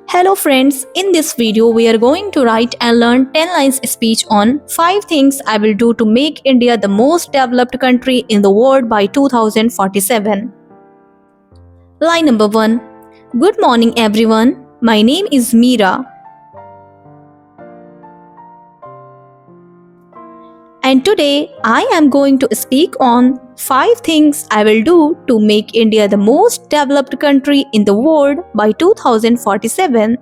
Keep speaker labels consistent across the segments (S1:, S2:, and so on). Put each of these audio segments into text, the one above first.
S1: Hello friends, in this video we are going to write and learn 10 lines speech on 5 things I will do to make India the most developed country in the world by 2047. Line number 1. Good morning everyone. My name is Meera and today I am going to speak on 5 things I will do to make India the most developed country in the world by 2047.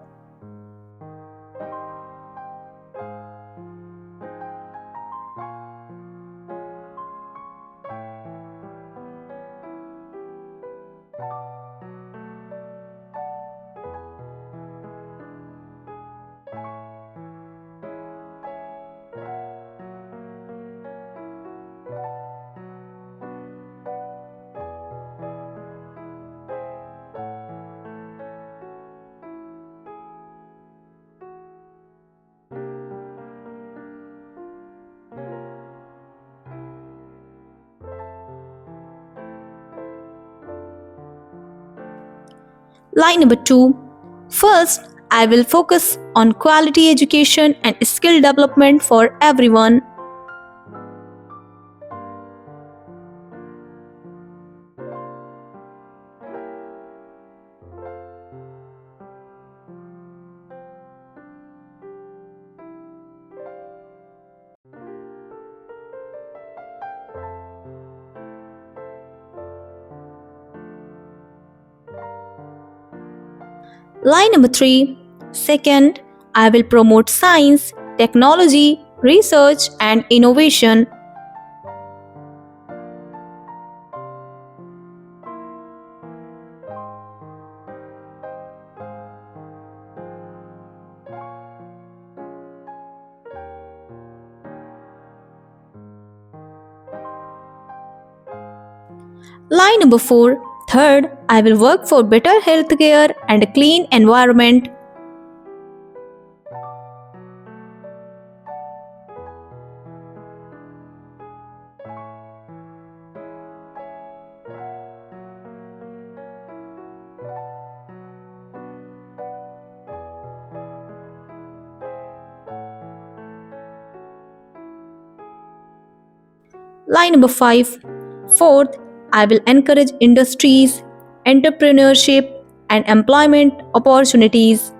S1: Line number 2. First, I will focus on quality education and skill development for everyone. Line number 3. Second, I will promote science, technology, research, and innovation. Line number 4. Third, I will work for better healthcare and a clean environment. Line number 5. Fourth, I will encourage industries, entrepreneurship, and employment opportunities.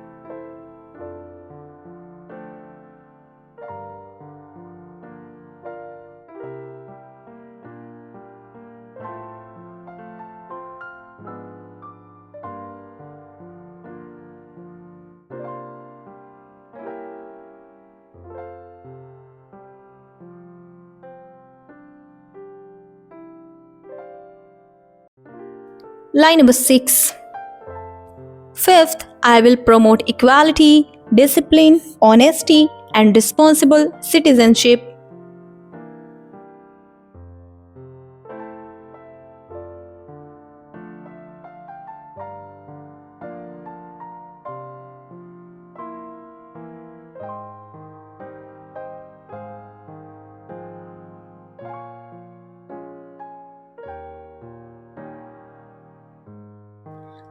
S1: Line number 6. Fifth, I will promote equality, discipline, honesty, and responsible citizenship.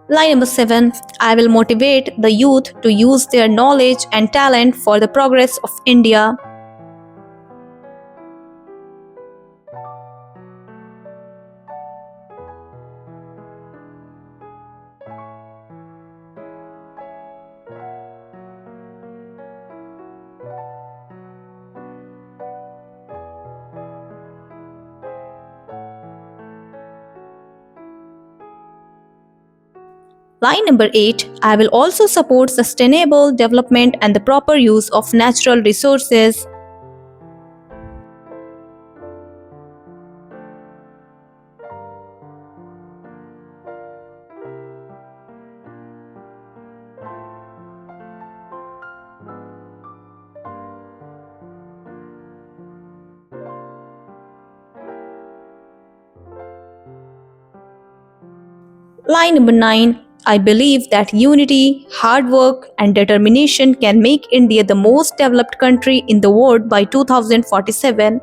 S1: Line number 7. I will motivate the youth to use their knowledge and talent for the progress of India. Line number 8. I will also support sustainable development and the proper use of natural resources. Line number 9. I believe that unity, hard work, and determination can make India the most developed country in the world by 2047.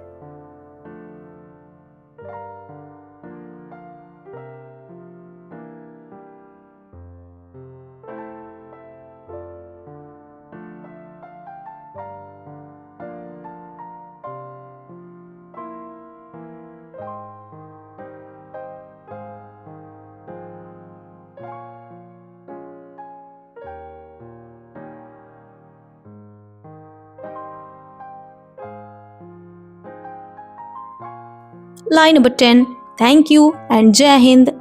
S1: Line number 10. Thank you and Jai Hind.